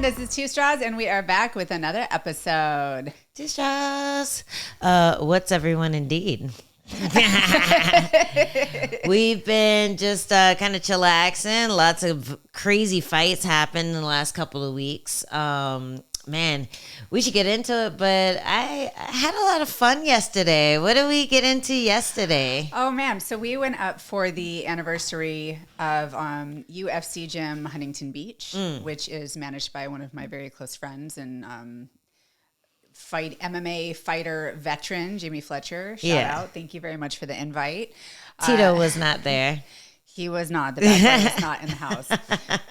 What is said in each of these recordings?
This is Two Straws, and we are back with another episode. Two Straws. What's everyone indeed? We've been just kind of chillaxing. Lots of crazy fights happened in the last couple of weeks. Man, we should get into it, but I had a lot of fun yesterday. What did we get into yesterday? Oh, man. So we went up for the anniversary of UFC Gym Huntington Beach, which is managed by one of my very close friends and MMA fighter veteran, Jamie Fletcher. Shout out. Thank you very much for the invite. Tito was not there. He was not. The bad guy was not in the house.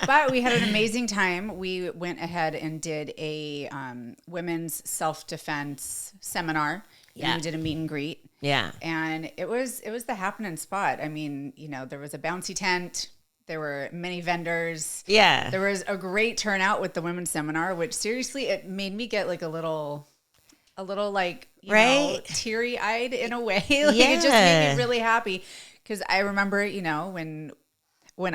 But we had an amazing time. We went ahead and did a women's self-defense seminar. Yeah. And we did a meet and greet. Yeah. And it was the happening spot. I mean, you know, there was a bouncy tent. There were many vendors. Yeah. There was a great turnout with the women's seminar, which seriously, it made me get like a little like, you know, teary-eyed in a way. Like it just made me really happy. Because I remember, you know, when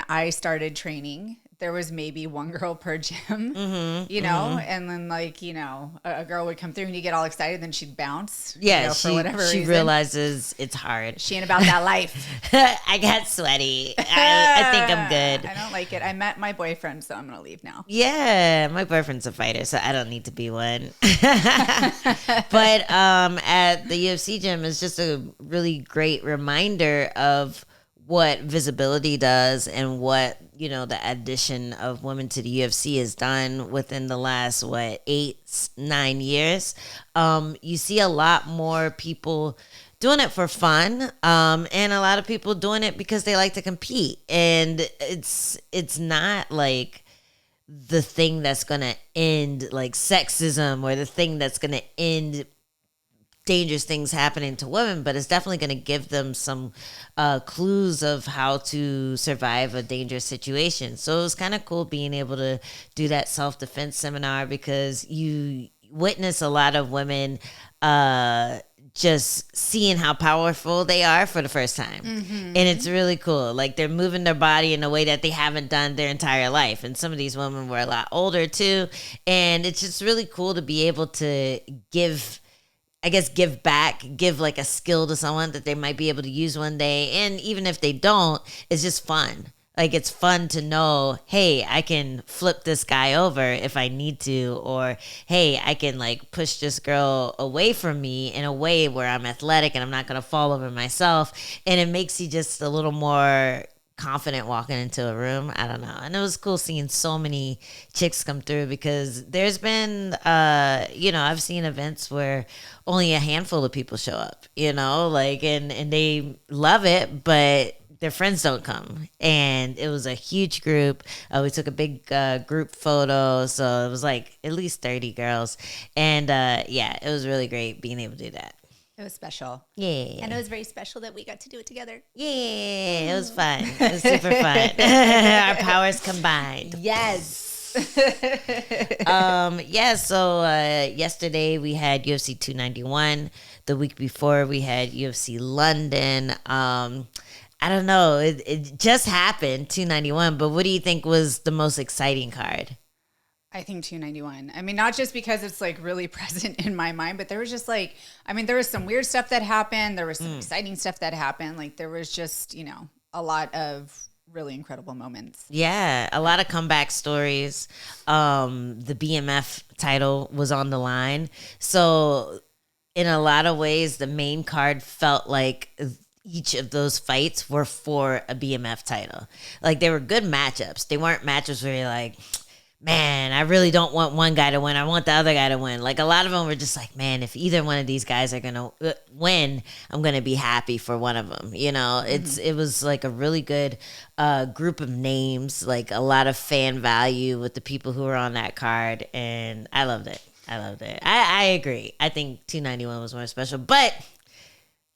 I started training, there was maybe one girl per gym, you know, and then like, you know, a girl would come through and you get all excited, then she'd bounce. Yeah, you know, for whatever reason. She realizes it's hard. She ain't about that life. I got sweaty. I think I'm good. I don't like it. I met my boyfriend, so I'm going to leave now. Yeah, my boyfriend's a fighter, so I don't need to be one. But at the UFC gym is just a really great reminder of what visibility does and what, you know, the addition of women to the UFC has done within the last, 8-9 years. You see a lot more people doing it for fun, and a lot of people doing it because they like to compete. And it's not like the thing that's going to end like sexism or the thing that's going to end dangerous things happening to women, but it's definitely going to give them some clues of how to survive a dangerous situation. So it was kind of cool being able to do that self-defense seminar because you witness a lot of women just seeing how powerful they are for the first time. And it's really cool. Like they're moving their body in a way that they haven't done their entire life. And some of these women were a lot older too. And it's just really cool to be able to give back, give like a skill to someone that they might be able to use one day. And even if they don't, it's just fun. Like it's fun to know, hey, I can flip this guy over if I need to, or hey, I can like push this girl away from me in a way where I'm athletic and I'm not going to fall over myself. And it makes you just a little more confident walking into a room. I don't know. And it was cool seeing so many chicks come through because there's been, you know, I've seen events where only a handful of people show up, you know, like, and they love it, but their friends don't come. And it was a huge group. We took a big group photo. So it was like at least 30 girls. And yeah, it was really great being able to do that. It was special. Yeah. And it was very special that we got to do it together. Yeah, it was fun. It was super fun. Our powers combined. Yes. So yesterday we had UFC 291. The week before we had UFC London. I don't know. It just happened, 291. But what do you think was the most exciting card? I think 291. I mean, not just because it's like really present in my mind, but there was just like, I mean, there was some weird stuff that happened. There was some exciting stuff that happened. Like there was just, you know, a lot of really incredible moments. Yeah, a lot of comeback stories. The BMF title was on the line. So in a lot of ways, the main card felt like each of those fights were for a BMF title. Like they were good matchups. They weren't matchups where you're like, man, I really don't want one guy to win. I want the other guy to win. Like a lot of them were just like, man, if either one of these guys are going to win, I'm going to be happy for one of them. You know, it was like a really good group of names, like a lot of fan value with the people who were on that card. And I loved it. I agree. I think 291 was more special, but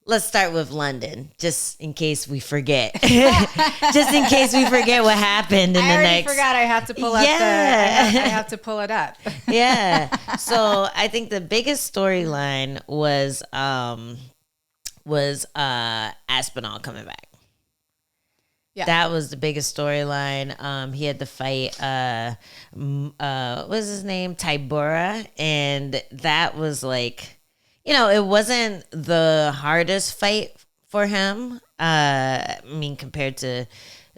let's start with London, just in case we forget. Just in case we forget what happened in the next. I forgot. I have to pull up I have to pull it up. Yeah. So I think the biggest storyline was Aspinall coming back. Yeah. That was the biggest storyline. He had to fight, what was his name? Tybura. And that was like, it wasn't the hardest fight for him. I mean, compared to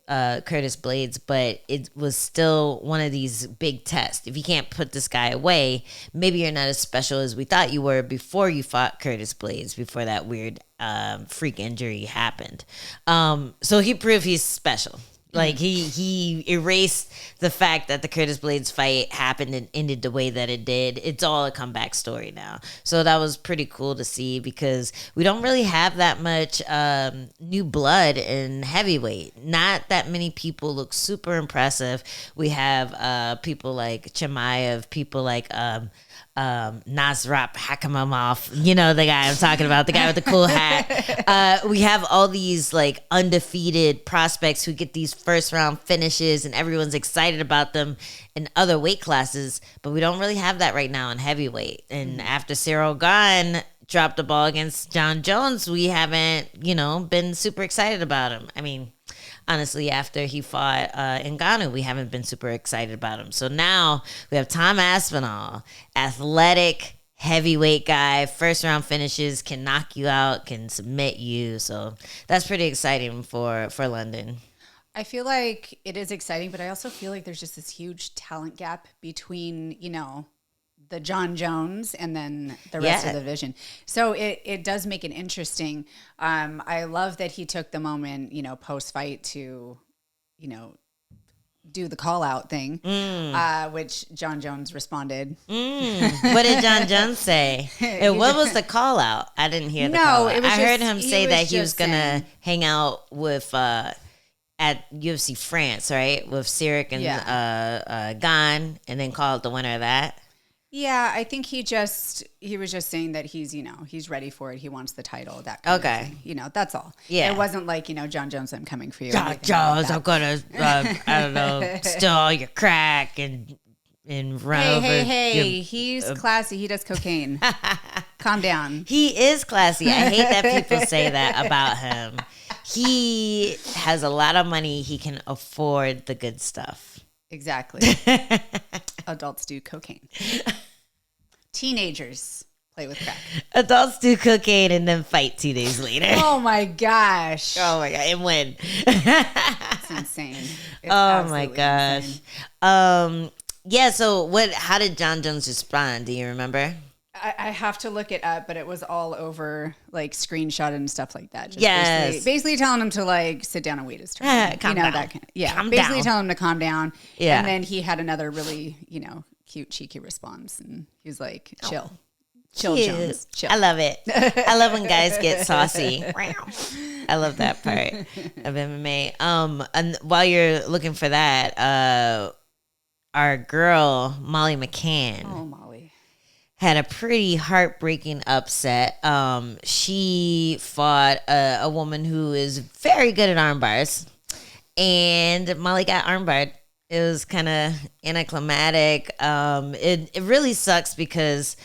Curtis Blades, but it was still one of these big tests. If you can't put this guy away, maybe you're not as special as we thought you were before you fought Curtis Blades, before that weird freak injury happened. So he proved he's special. Like he erased the fact that the Curtis Blades fight happened and ended the way that it did. It's all a comeback story now. So that was pretty cool to see because we don't really have that much new blood in heavyweight. Not that many people look super impressive. We have people like Chimaev, people like Nasrat Hakimov, the guy I'm talking about, the guy with the cool hat. We have all these like undefeated prospects who get these first round finishes and everyone's excited about them in other weight classes, but we don't really have that right now in heavyweight. And after Cyril Gane dropped the ball against John Jones, we haven't, been super excited about him. I mean, honestly, after he fought Ngannou, we haven't been super excited about him. So now we have Tom Aspinall, athletic, heavyweight guy, first round finishes, can knock you out, can submit you. So that's pretty exciting for London. I feel like it is exciting, but I also feel like there's just this huge talent gap between, the John Jones and then the rest of the division. So it does make it interesting. I love that he took the moment, post fight to, do the call out thing, which John Jones responded. What did John Jones say? And what was the call out? I didn't hear the call out. I heard him say that he was going to hang out with at UFC France, right? With Cyric and Gane, and then call it the winner of that. Yeah, I think he was just saying that he's, he's ready for it. He wants the title, that kind of thing. That's all. Yeah. It wasn't like, John Jones, I'm coming for you. John Jones, I'm going to, I don't know, steal all your crack and run over. Hey, he's classy. He does cocaine. Calm down. He is classy. I hate that people say that about him. He has a lot of money. He can afford the good stuff. Exactly. Adults do cocaine. Teenagers play with crack. Adults do cocaine and then fight 2 days later. Oh my gosh. Oh my God. And win. It's insane. It's oh my gosh. Insane. Yeah, so how did John Jones respond? Do you remember? I have to look it up, but it was all over like screenshot and stuff like that. Just basically telling him to like sit down and wait his turn. Calm down. Calm basically down. Telling him to calm down. Yeah. And then he had another really, cute, cheeky response. And he was like, chill. Chill, Cute. Jones. Chill. I love it. I love when guys get saucy. I love that part of MMA. And while you're looking for that, our girl, Molly McCann. Oh, Molly. Had a pretty heartbreaking upset. She fought a woman who is very good at arm bars, and Molly got arm barred. It was kind of anticlimactic. It really sucks because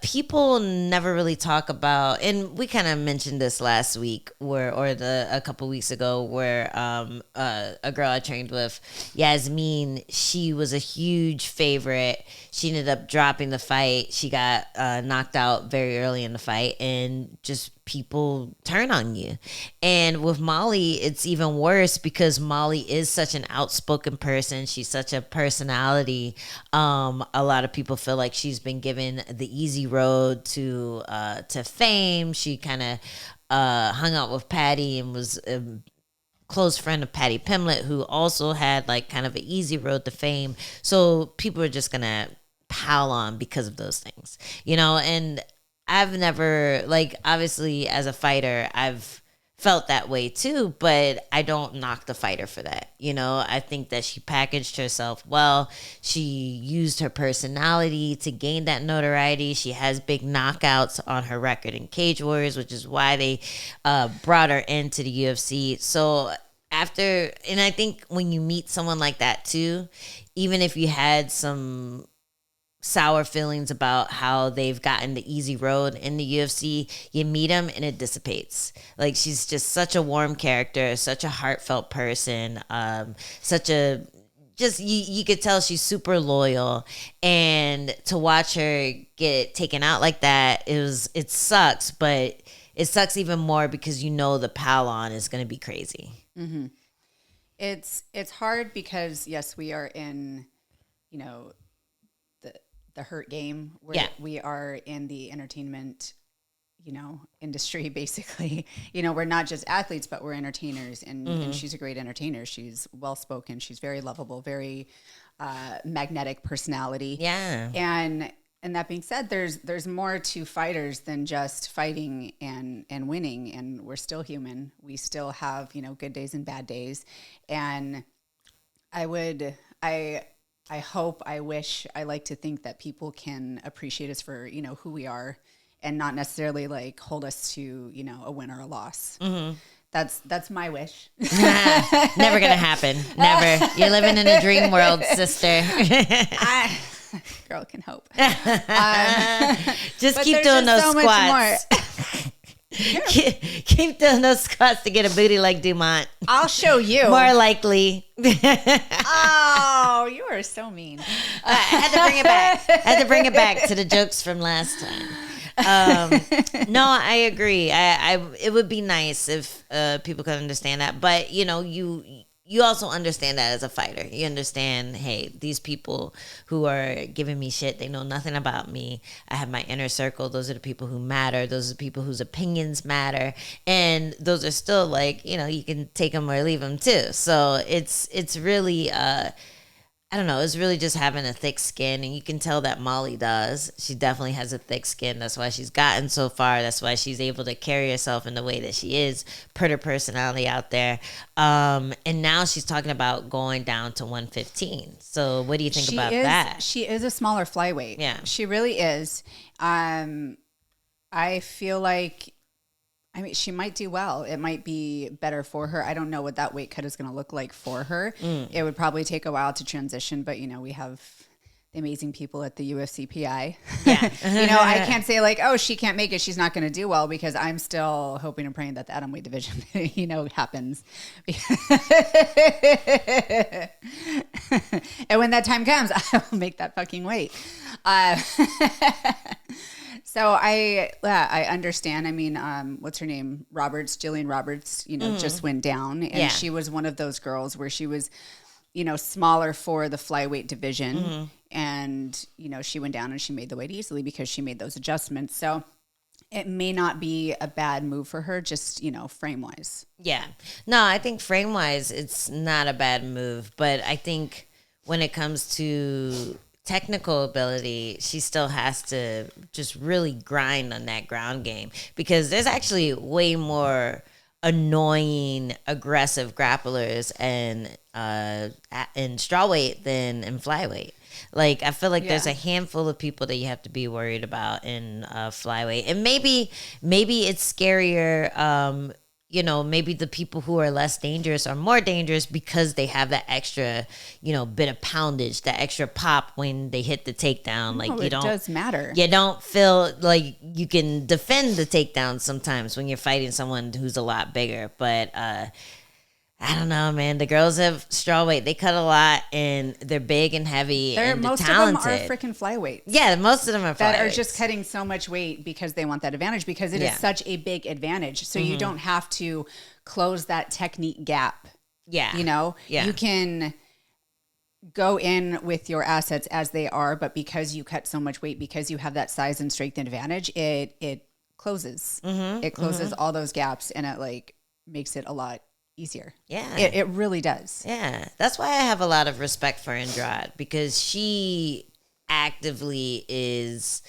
people never really talk about, and we kind of mentioned this last week a couple weeks ago, where a girl I trained with, Yasmin, she was a huge favorite. She ended up dropping the fight. She got knocked out very early in the fight, and just people turn on you. And with Molly, it's even worse because Molly is such an outspoken person. She's such a personality. A lot of people feel like she's been given the easy road to fame. She kind of hung out with Patty and was a close friend of Patty Pimlet, who also had like kind of an easy road to fame. So people are just gonna pile on because of those things, and I've never, obviously as a fighter, I've felt that way too, but I don't knock the fighter for that. I think that she packaged herself well. She used her personality to gain that notoriety. She has big knockouts on her record in Cage Warriors, which is why they brought her into the UFC. So and I think when you meet someone like that too, even if you had some sour feelings about how they've gotten the easy road in the UFC, you meet them and it dissipates. Like, she's just such a warm character, such a heartfelt person, such a just you could tell she's super loyal, and to watch her get taken out like that, it sucks, but it sucks even more because the pile on is going to be crazy. Mm-hmm. It's hard because yes, we are in the hurt game where we are in the entertainment industry, basically. We're not just athletes, but we're entertainers, and she's a great entertainer. She's well-spoken. She's very lovable, very magnetic personality. Yeah. And that being said, there's more to fighters than just fighting and winning, and we're still human. We still have, good days and bad days. And I hope, I wish, I like to think that people can appreciate us for, who we are, and not necessarily like hold us to, a win or a loss. Mm-hmm. That's my wish. Never gonna happen. Never. You're living in a dream world, sister. Girl can hope. Just keep doing those squats. Keep doing those squats to get a booty like Dumont. I'll show you. More likely. Oh, you are so mean. I had to bring it back. I had to bring it back to the jokes from last time. No, I agree. It would be nice if people could understand that, but you also understand that as a fighter. You understand, hey, these people who are giving me shit, they know nothing about me. I have my inner circle. Those are the people who matter. Those are the people whose opinions matter. And those are still like, you can take them or leave them too. So it's really, I don't know. It's really just having a thick skin, and you can tell that Molly does. She definitely has a thick skin. That's why she's gotten so far. That's why she's able to carry herself in the way that she is, put her personality out there. And now she's talking about going down to 115. So what do you think about that? She is a smaller flyweight. Yeah. She really is. I feel like, she might do well. It might be better for her. I don't know what that weight cut is going to look like for her. It would probably take a while to transition, but we have the amazing people at the UFC PI. Yeah. I can't say like, oh, she can't make it, she's not going to do well, because I'm still hoping and praying that the atomweight division, happens. And when that time comes, I will make that fucking weight. So I understand. What's her name? Jillian Roberts, just went down, and she was one of those girls where she was, smaller for the flyweight division. And, she went down and she made the weight easily because she made those adjustments. So it may not be a bad move for her, just, frame wise. Yeah. No, I think frame wise, it's not a bad move, but I think when it comes to technical ability, she still has to just really grind on that ground game, because there's actually way more annoying, aggressive grapplers in strawweight than in flyweight. Like, I feel like there's a handful of people that you have to be worried about in flyweight, and maybe it's scarier. Maybe the people who are less dangerous are more dangerous because they have that extra, bit of poundage, that extra pop when they hit the takedown. Like, it does matter. You don't feel like you can defend the takedown sometimes when you're fighting someone who's a lot bigger. But I don't know, man. The girls have strawweight. They cut a lot, and they're big and heavy and most talented. of them are freaking flyweights. Yeah, most of them are flyweights. That are just cutting so much weight because they want that advantage, because it is such a big advantage. So you don't have to close that technique gap. Yeah. You can go in with your assets as they are, but because you cut so much weight, because you have that size and strength advantage, it closes. It closes all those gaps, and it makes it a lot easier. Yeah. It really does. Yeah. That's why I have a lot of respect for Andrade, because she actively is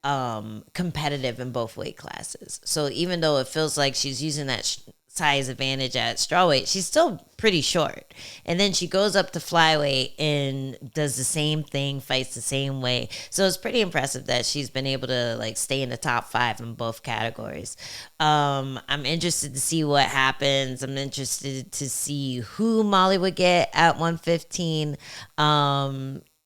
competitive in both weight classes. So even though it feels like she's using that size advantage at strawweight, she's still pretty short. And then she goes up to flyweight and does the same thing, fights the same way. So it's pretty impressive that she's been able to stay in the top 5 in both categories. I'm interested to see what happens. I'm interested to see who Molly would get at 115.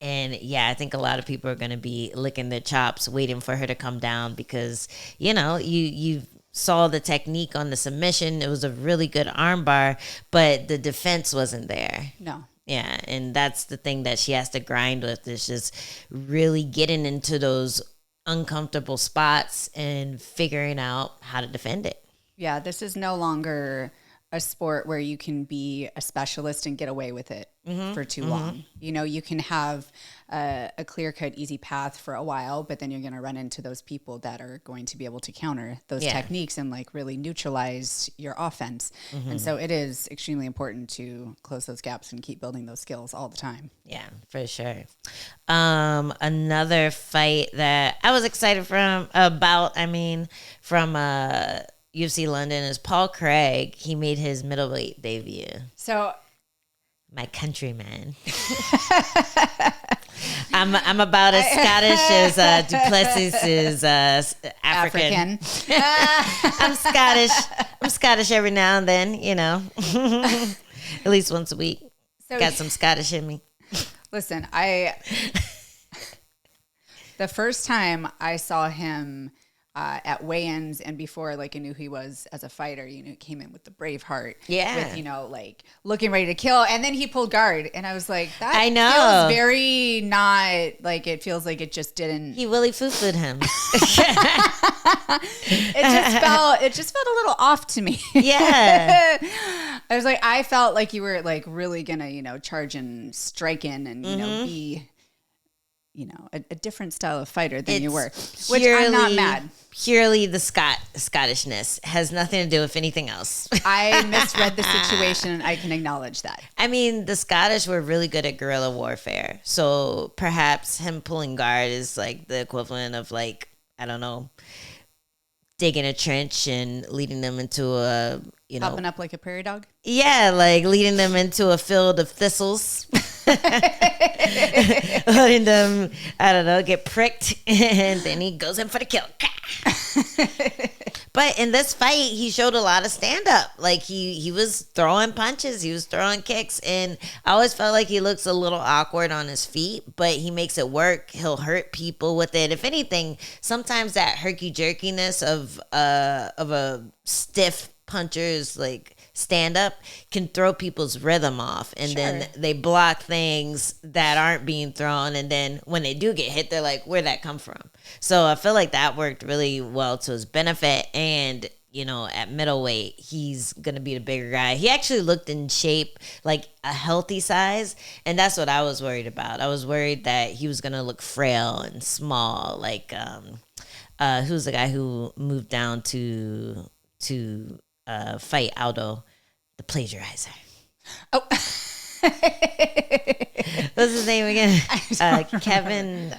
And yeah, I think a lot of people are going to be licking their chops waiting for her to come down because, you saw the technique on the submission. It was a really good armbar, but the defense wasn't there. No. Yeah, and that's the thing that she has to grind with, is just really getting into those uncomfortable spots and figuring out how to defend it. Yeah, this is no longer a sport where you can be a specialist and get away with it for too long. You can have a clear-cut, easy path for a while, but then you're going to run into those people that are going to be able to counter those techniques and like really neutralize your offense. And so it is extremely important to close those gaps and keep building those skills all the time. Yeah, for sure. Another fight that I was excited from UFC London is Paul Craig. He made his middleweight debut. So, my countryman. I'm about as Scottish as Duplessis is African. I'm Scottish. I'm Scottish every now and then, at least once a week. So, got some Scottish in me. Listen, the first time I saw him at weigh-ins and before like I knew who he was as a fighter, he came in with the brave heart, with like looking ready to kill, and then he pulled guard, and I was like, that I know feels very not like, it feels like it just didn't. He Willie foo-fooed him. It just felt a little off to me. Yeah. I was like, I felt like you were like really gonna charge and strike in and be a different style of fighter than you were, which I'm not mad. Purely the Scottishness has nothing to do with anything else. I misread the situation. I can acknowledge that. I mean, the Scottish were really good at guerrilla warfare. So perhaps him pulling guard is like the equivalent of like, I don't know, digging a trench and leading them into a, Popping up like a prairie dog? Yeah, like leading them into a field of thistles. Letting them, I don't know, get pricked, and then he goes in for the kill. But in this fight, he showed a lot of stand-up. Like, he was throwing punches, he was throwing kicks, and I always felt like he looks a little awkward on his feet, but he makes it work. He'll hurt people with it. If anything, sometimes that herky-jerkiness of a stiff puncher's, like, stand-up can throw people's rhythm off, and then they block things that aren't being thrown, and then when they do get hit, they're like, where'd that come from? So I feel like that worked really well to his benefit. And at middleweight, he's gonna be the bigger guy. He actually looked in shape, like a healthy size, and that's what I was worried about. I was worried that he was gonna look frail and small, like who's the guy who moved down to fight Aldo, the plagiarizer. Oh. What's his name again? Kevin.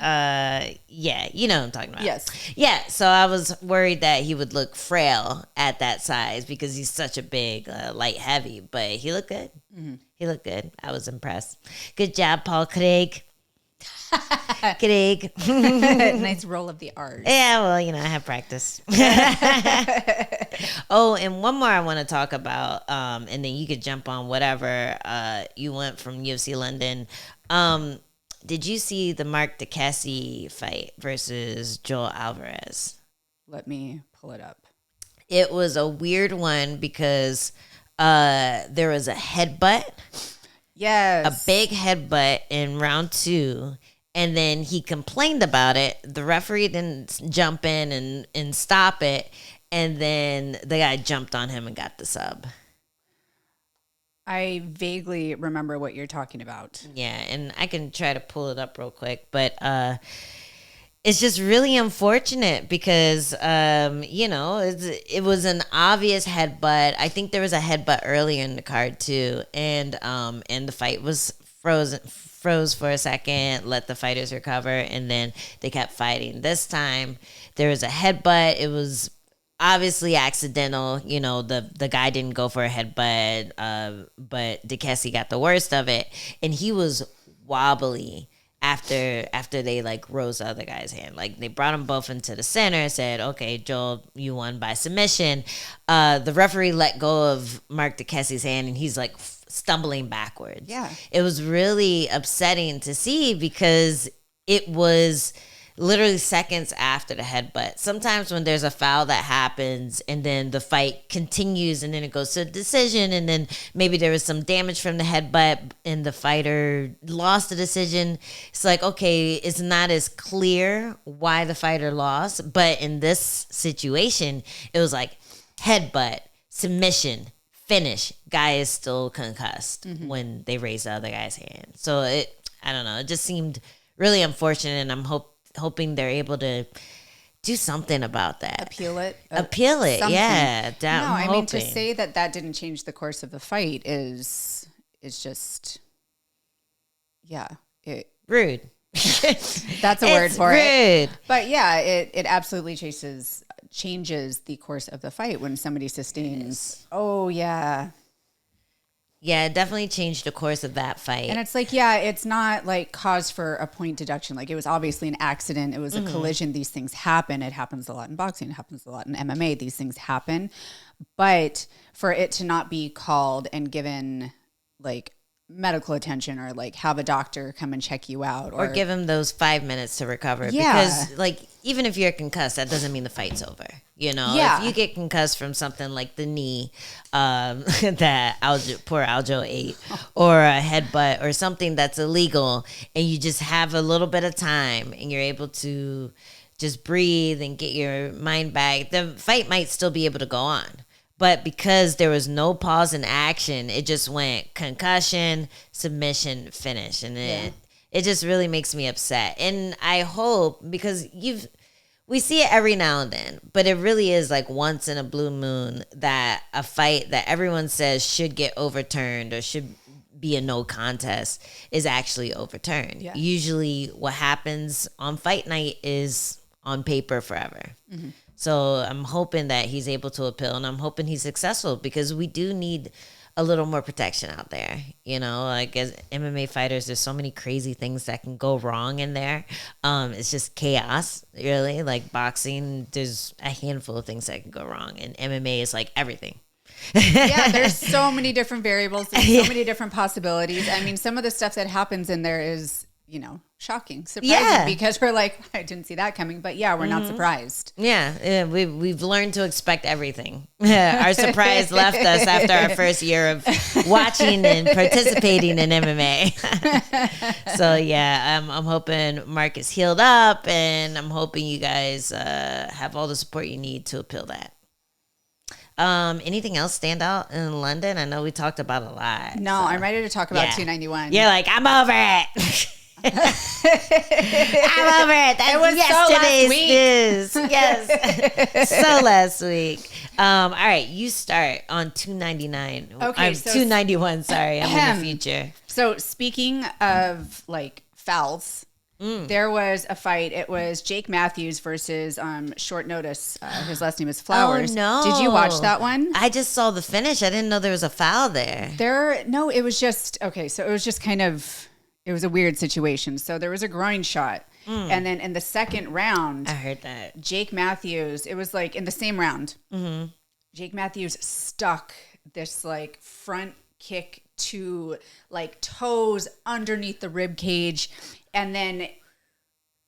Yeah, you know what I'm talking about. Yes. Yeah, so I was worried that he would look frail at that size because he's such a big light heavy, but he looked good. Mm-hmm. He looked good. I was impressed. Good job, Paul Craig. Craig. Nice roll of the R's. Yeah, well, I have practice. Oh, and one more I want to talk about, and then you could jump on whatever you went from UFC London. Did you see the Mark DeCassie fight versus Joel Alvarez? Let me pull it up. It was a weird one because there was a headbutt. Yes. A big headbutt in round 2. And then he complained about it. The referee didn't jump in and stop it. And then the guy jumped on him and got the sub. I vaguely remember what you're talking about. Yeah, and I can try to pull it up real quick. But it's just really unfortunate because, it was an obvious headbutt. I think there was a headbutt earlier in the card too. And the fight was froze for a second, let the fighters recover, and then they kept fighting. This time there was a headbutt. It was obviously accidental. The guy didn't go for a headbutt, but DeCassie got the worst of it, and he was wobbly after they like rose the other guy's hand. Like they brought them both into the center, said, okay, Joel, you won by submission. The referee let go of Mark DeKessie's hand and he's like stumbling backwards. Yeah. It was really upsetting to see because it was literally seconds after the headbutt. Sometimes when there's a foul that happens and then the fight continues and then it goes to a decision and then maybe there was some damage from the headbutt and the fighter lost the decision, it's like, okay, it's not as clear why the fighter lost. But in this situation, it was like headbutt, submission, finish. Guy is still concussed when they raise the other guy's hand. So I don't know. It just seemed really unfortunate, and I'm hoping they're able to do something about that. Appeal it. Something. Yeah. I mean, to say that didn't change the course of the fight is just, yeah. Rude. That's a word for it. But yeah, it absolutely changes the course of the fight when somebody sustains. Oh, yeah. Yeah, it definitely changed the course of that fight. And it's like, yeah, it's not like cause for a point deduction. Like it was obviously an accident. It was a collision. These things happen. It happens a lot in boxing. It happens a lot in MMA. These things happen. But for it to not be called and given like medical attention or like have a doctor come and check you out or give him those 5 minutes to recover. Yeah. Because like even if you're concussed, that doesn't mean the fight's over. You know, yeah. If you get concussed from something like the knee that poor Aljo ate, or a headbutt or something that's illegal, and you just have a little bit of time and you're able to just breathe and get your mind back, the fight might still be able to go on. But because there was no pause in action, it just went concussion, submission, finish. And it just really makes me upset. And I hope, because we see it every now and then, but it really is like once in a blue moon that a fight that everyone says should get overturned or should be a no contest is actually overturned. Yeah. Usually what happens on fight night is on paper forever. Mm-hmm. So I'm hoping that he's able to appeal, and I'm hoping he's successful, because we do need a little more protection out there. You know, like as MMA fighters, there's so many crazy things that can go wrong in there. It's just chaos, really. Like boxing, there's a handful of things that can go wrong, and MMA is like everything. Yeah, there's so many different variables, there's so many different possibilities. I mean, some of the stuff that happens in there is, you know, shocking, surprising, because we're like, I didn't see that coming, but yeah, we're not surprised. Yeah, we've learned to expect everything. Our surprise left us after our first year of watching and participating in MMA. So yeah, I'm hoping Mark is healed up, and I'm hoping you guys have all the support you need to appeal that. Anything else stand out in London? I know we talked about a lot. No, so. I'm ready to talk about 291. You're like, I'm over it. I'm over it. That was yesterday's news. Yes. So last week. All right, you start on 299. Okay, so 291. Sorry, I'm in the future. So speaking of like fouls, there was a fight. It was Jake Matthews versus Short Notice. His last name is Flowers. Oh, no. Did you watch that one? I just saw the finish. I didn't know there was a foul there. No, it was just okay. So it was just kind of. It was a weird situation. So there was a groin shot. And then in the second round, I heard that. Jake Matthews, it was like in the same round, Jake Matthews stuck this like front kick to like toes underneath the rib cage. And then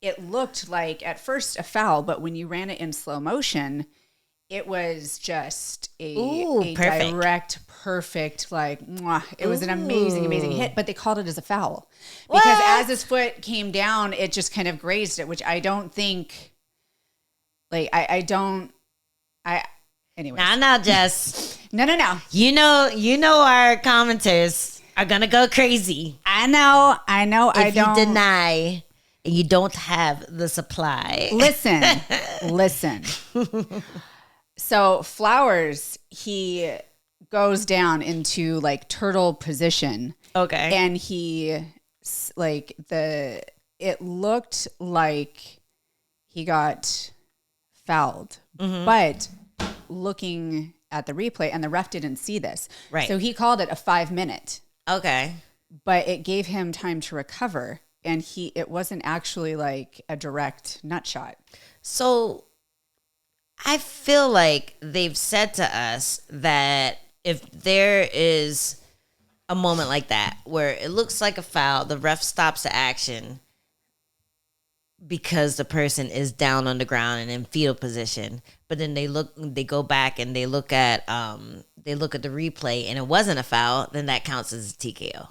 it looked like at first a foul, but when you ran it in slow motion, it was just a direct, perfect, like, mwah. It was an amazing, amazing hit, but they called it as a foul. Because as his foot came down, it just kind of grazed it, which I don't think, like, anyways. Now, Jess. No. You know our commenters are going to go crazy. I know. If you deny, you don't have the supply. Listen. So Flowers, he goes down into like turtle position. Okay. And it looked like he got fouled. But looking at the replay, and the ref didn't see this. Right. So he called it a 5 minute. Okay. But it gave him time to recover. and it wasn't actually like a direct nut shot. So I feel like they've said to us that if there is a moment like that where it looks like a foul, the ref stops the action because the person is down on the ground and in fetal position, but then they go back and they look at the replay and it wasn't a foul, then that counts as a TKO.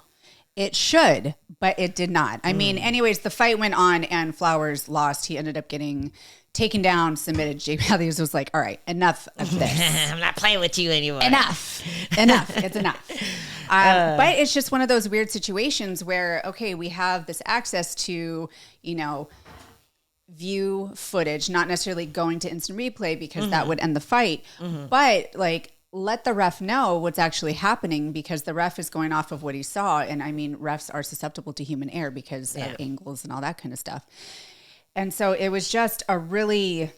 It should, but it did not. I mean, anyways, the fight went on and Flowers lost. He ended up getting taken down, submitted. Jake Matthews was like, all right, enough of this. I'm not playing with you anymore. Enough. It's enough. But it's just one of those weird situations where, okay, we have this access to, view footage, not necessarily going to instant replay because that would end the fight, but like let the ref know what's actually happening because the ref is going off of what he saw. And I mean, refs are susceptible to human error because of angles and all that kind of stuff. And so it was just a really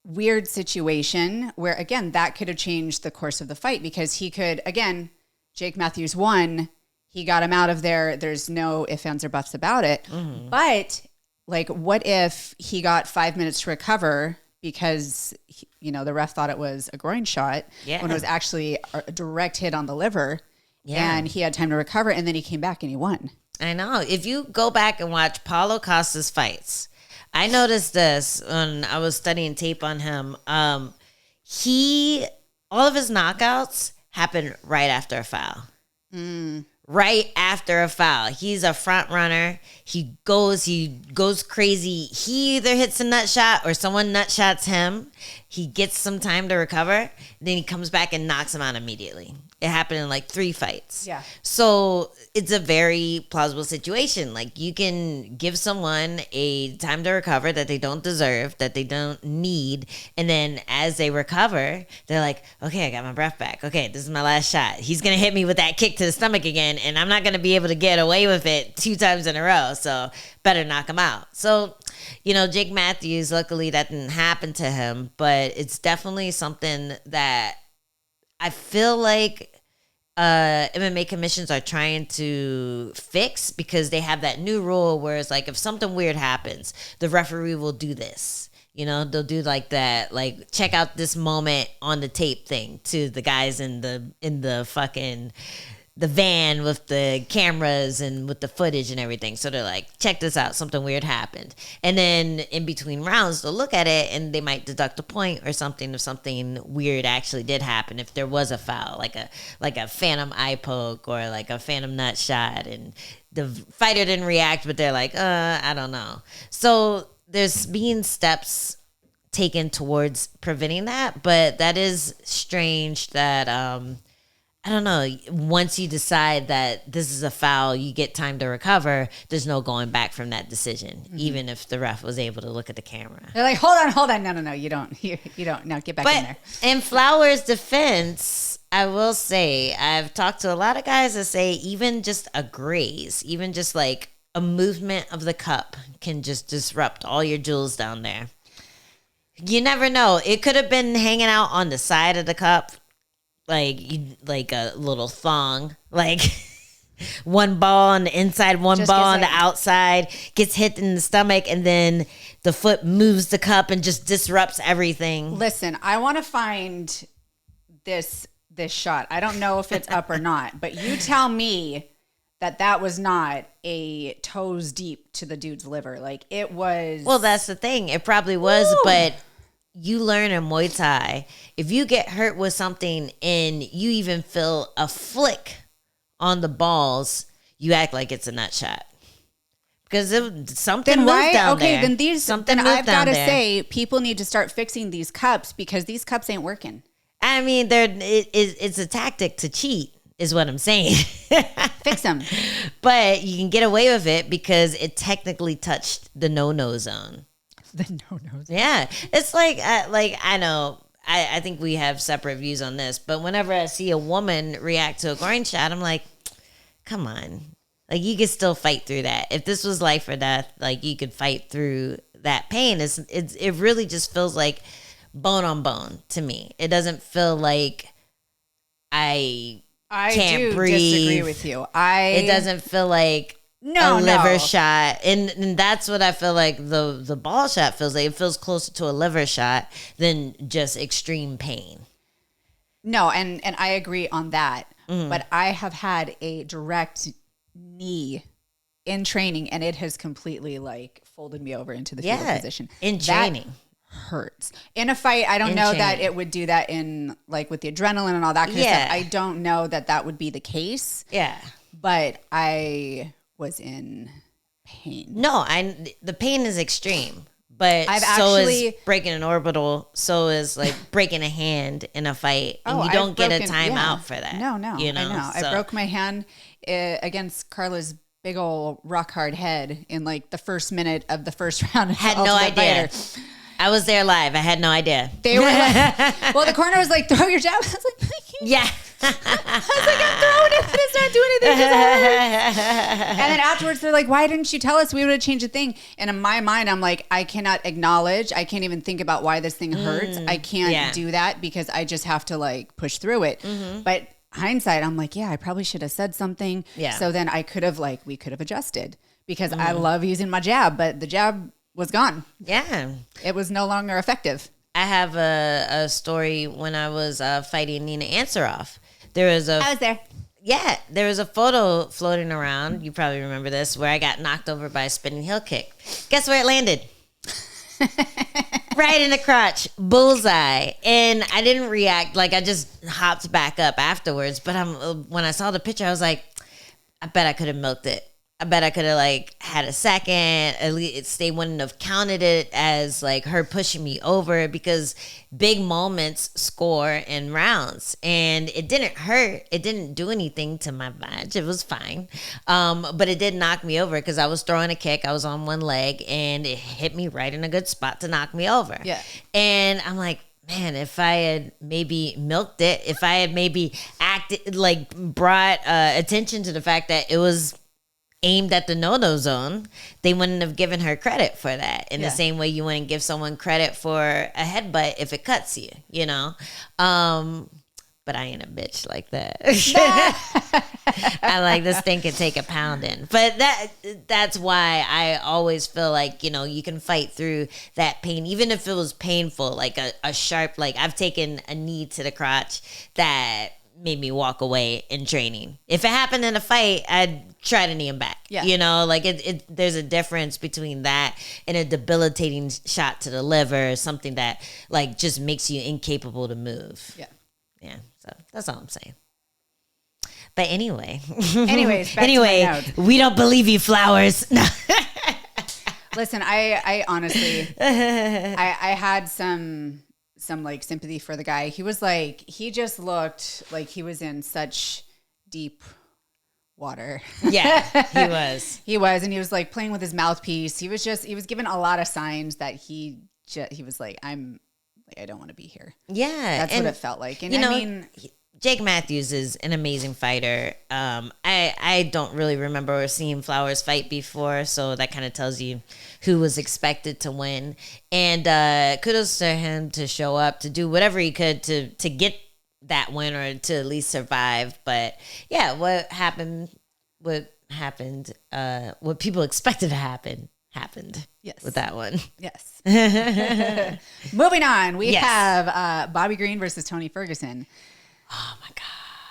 weird situation where, again, that could have changed the course of the fight because he could, again, Jake Matthews won. He got him out of there. There's no ifs, ands, or buts about it. But like, what if he got 5 minutes to recover because, the ref thought it was a groin shot when it was actually a direct hit on the liver and he had time to recover and then he came back and he won. I know. If you go back and watch Paulo Costa's fights, I noticed this when I was studying tape on him. All of his knockouts happen right after a foul. Right after a foul. He's a front runner. He goes crazy. He either hits a nut shot or someone nut shots him. He gets some time to recover. Then he comes back and knocks him out immediately. It happened in like 3 fights. Yeah. So it's a very plausible situation. Like you can give someone a time to recover that they don't deserve, that they don't need. And then as they recover, they're like, okay, I got my breath back. Okay, this is my last shot. He's going to hit me with that kick to the stomach again. And I'm not going to be able to get away with it 2 times in a row. So better knock him out. So, Jake Matthews, luckily that didn't happen to him. But it's definitely something that I feel like MMA commissions are trying to fix because they have that new rule where it's like if something weird happens, the referee will do this. They'll do like that, like check out this moment on the tape thing to the guys in the fucking the van with the cameras and with the footage and everything. So they're like, check this out, something weird happened. And then in between rounds, they'll look at it and they might deduct a point or something if something weird actually did happen. If there was a foul, like a phantom eye poke or like a phantom nut shot and the fighter didn't react, but they're like, I don't know. So there's being steps taken towards preventing that, but that is strange that, I don't know. Once you decide that this is a foul, you get time to recover. There's no going back from that decision, even if the ref was able to look at the camera. They're like, hold on. No, you don't. You don't. No, get back in there. In Flowers' defense, I will say, I've talked to a lot of guys that say even just a graze, even just like a movement of the cup can just disrupt all your jewels down there. You never know. It could have been hanging out on the side of the cup. Like a little thong, like one ball on the inside, one ball on the outside, gets hit in the stomach, and then the foot moves the cup and just disrupts everything. Listen, I want to find this shot. I don't know if it's up or not, but you tell me that was not a toes deep to the dude's liver. Like it was. Well, that's the thing. It probably was, but you learn in Muay Thai, if you get hurt with something and you even feel a flick on the balls, you act like it's a nut shot. Because something moved down there. Then I've got to say, people need to start fixing these cups because these cups ain't working. I mean, it's a tactic to cheat, is what I'm saying. Fix them. But you can get away with it because it technically touched the no-no zone. The no-no zone. Yeah. It's like I know, I think we have separate views on this, but whenever I see a woman react to a groin shot, I'm like, come on. Like, you could still fight through that. If this was life or death, like, you could fight through that pain. It really just feels like bone on bone to me. It doesn't feel like I can't breathe. Disagree with you. It doesn't feel like a liver shot, and that's what I feel like the ball shot feels like. It feels closer to a liver shot than just extreme pain. No, and I agree on that. But I have had a direct knee in training, and it has completely like folded me over into the fetal position. In training. That hurts. In a fight, I don't know that it would do that in like with the adrenaline and all that kind of stuff. I don't know that would be the case. Yeah. But I was in pain. No, the pain is extreme. But so is breaking an orbital, so is like breaking a hand in a fight, and you don't get a timeout for that. No, you know? I know. So. I broke my hand against Carla's big old rock hard head in like the first minute of the first round. Had no idea. I was there live. I had no idea. They were like, well, the corner was like, throw your jab. I was like, yeah. I was like, I'm throwing it, but it's not doing anything. And then afterwards, they're like, why didn't you tell us? We would have changed the thing. And in my mind, I'm like, I cannot acknowledge. I can't even think about why this thing hurts. I can't do that because I just have to like push through it. But hindsight, I'm like, yeah, I probably should have said something. Yeah. So then I could have we could have adjusted because I love using my jab, but the jab was gone. Yeah. It was no longer effective. I have a story when I was fighting Nina Ansaroff. I was there. Yeah, there was a photo floating around. You probably remember this, where I got knocked over by a spinning heel kick. Guess where it landed? Right in the crotch, bullseye. And I didn't react. Like I just hopped back up afterwards. But when I saw the picture, I was like, I bet I could have milked it. I bet I could have like had a second. At least they wouldn't have counted it as like her pushing me over, because big moments score in rounds, and it didn't hurt. It didn't do anything to my badge. It was fine. But it did knock me over because I was throwing a kick. I was on one leg and it hit me right in a good spot to knock me over. Yeah. And I'm like, man, if I had maybe milked it, if I had maybe brought attention to the fact that it was aimed at the no-no zone, they wouldn't have given her credit for that. In the same way you wouldn't give someone credit for a headbutt if it cuts you, you know? But I ain't a bitch like that. I like, this thing can take a pounding. But that's why I always feel like, you know, you can fight through that pain, even if it was painful, like a sharp, like I've taken a knee to the crotch that made me walk away in training. If it happened in a fight, I'd try to knee him back. Yeah. You know, like there's a difference between that and a debilitating shot to the liver, something that like just makes you incapable to move. Yeah. Yeah. So that's all I'm saying. But anyway. Anyway, we don't believe you, Flowers. No. Listen, I honestly, I had some like sympathy for the guy. He was like, he just looked like he was in such deep water. Yeah, he was. He was, and he was like playing with his mouthpiece. He was giving a lot of signs that he was like, I don't want to be here. Yeah. That's what it felt like. And you know, Jake Matthews is an amazing fighter. I don't really remember seeing Flowers fight before, so that kind of tells you who was expected to win. And kudos to him to show up, to do whatever he could to get that win, or to at least survive. But yeah, what happened, what people expected to happen happened. Yes. With that one. Yes. Moving on, we have Bobby Green versus Tony Ferguson. Oh my God.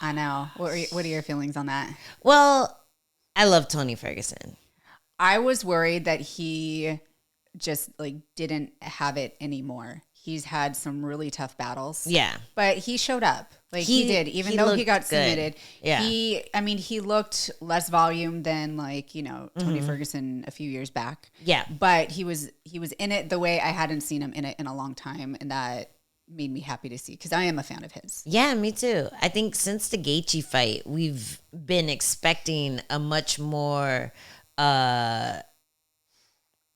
I know. What are your feelings on that? Well, I love Tony Ferguson. I was worried that he just like didn't have it anymore. He's had some really tough battles. Yeah. But he showed up. Like he did, even though he got submitted. Yeah. He looked less volume than like, you know, Tony Ferguson a few years back. Yeah. But he was in it the way I hadn't seen him in it in a long time, and that made me happy to see, because I am a fan of his. Yeah, me too. I think since the Gaethje fight, we've been expecting a much more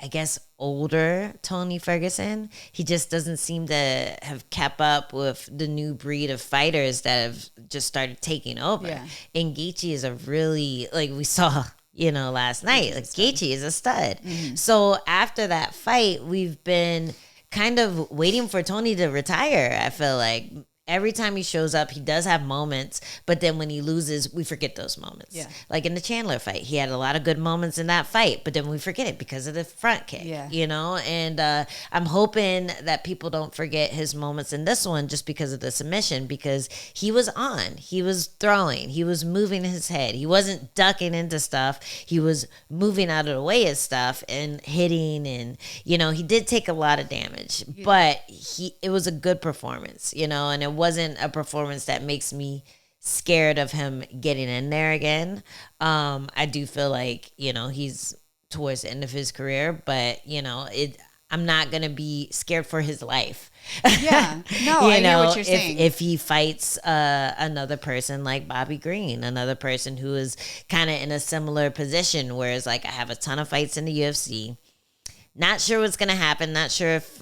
I guess older Tony Ferguson. He just doesn't seem to have kept up with the new breed of fighters that have just started taking over. Yeah. And Gaethje is a really, like we saw, you know, last night, like Gaethje is a stud. Mm-hmm. So after that fight, we've been kind of waiting for Tony to retire, I feel like. every time he shows up, he does have moments, but then when he loses, we forget those moments. Yeah. Like in the Chandler fight, he had a lot of good moments in that fight, but then we forget it because of the front kick, you know? And I'm hoping that people don't forget his moments in this one just because of the submission, because he was on, he was throwing, he was moving his head. He wasn't ducking into stuff. He was moving out of the way of stuff and hitting, and, you know, he did take a lot of damage, but it was a good performance, you know, and it wasn't a performance that makes me scared of him getting in there again. I do feel like, you know, he's towards the end of his career, but, you know, I'm not going to be scared for his life. Yeah. No, I know what you're saying. If he fights another person like Bobby Green, another person who is kind of in a similar position, where it's like, I have a ton of fights in the UFC. Not sure what's going to happen. Not sure if,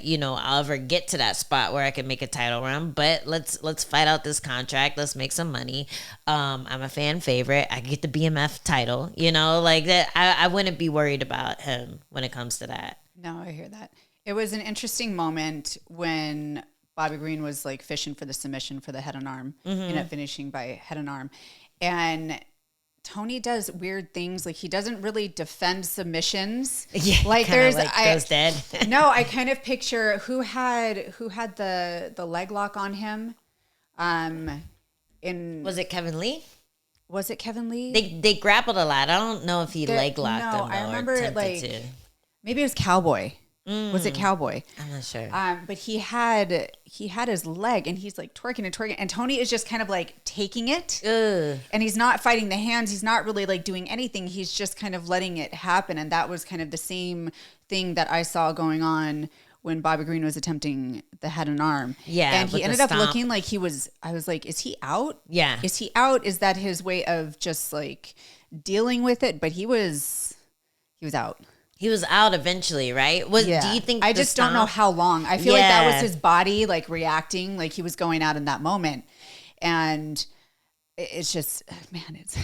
you know, I'll ever get to that spot where I can make a title run. But let's fight out this contract. Let's make some money. I'm a fan favorite. I get the BMF title. You know, like that. I wouldn't be worried about him when it comes to that. No, I hear that. It was an interesting moment when Bobby Green was like fishing for the submission for the head and arm. Ended up finishing by head and arm. And Tony does weird things. Like, he doesn't really defend submissions. Yeah, like goes dead. No, I kind of picture who had the leg lock on him. Was it Kevin Lee? Was it Kevin Lee? They grappled a lot. I don't know if he leg locked him. No, I remember or like to. Maybe it was Cowboy. Was it Cowboy? I'm not sure. But he had his leg, and he's like twerking and twerking, and Tony is just kind of like taking it. And he's not fighting the hands. He's not really like doing anything. He's just kind of letting it happen. And that was kind of the same thing that I saw going on when Bobby Green was attempting the head and arm. Yeah. And he ended up looking like I was like, is he out? Yeah. Is he out? Is that his way of just like dealing with it? But he was out. He was out eventually, right? Do you think I just don't know how long. I feel like that was his body like reacting, like he was going out in that moment. And it's just, man, it's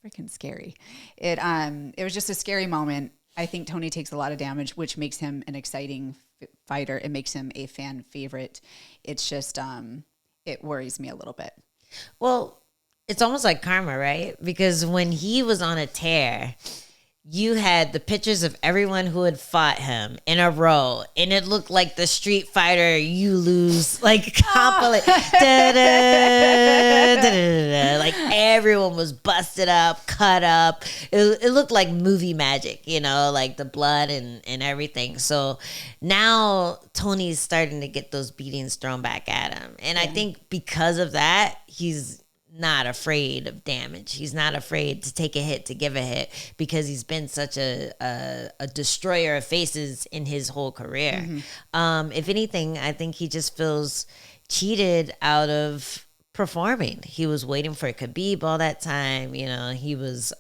freaking scary. It was just a scary moment. I think Tony takes a lot of damage, which makes him an exciting fighter. It makes him a fan favorite. It's just, it worries me a little bit. Well, it's almost like karma, right? Because when he was on a tear, you had the pictures of everyone who had fought him in a row, and it looked like the Street Fighter you lose, like compilation. Like everyone was busted up, cut up. It looked like movie magic, you know, like the blood and everything. So now Tony's starting to get those beatings thrown back at him. And I think because of that, he's not afraid of damage. He's not afraid to take a hit, to give a hit, because he's been such a destroyer of faces in his whole career. If anything, I think he just feels cheated out of performing. He was waiting for Khabib all that time. You know, he was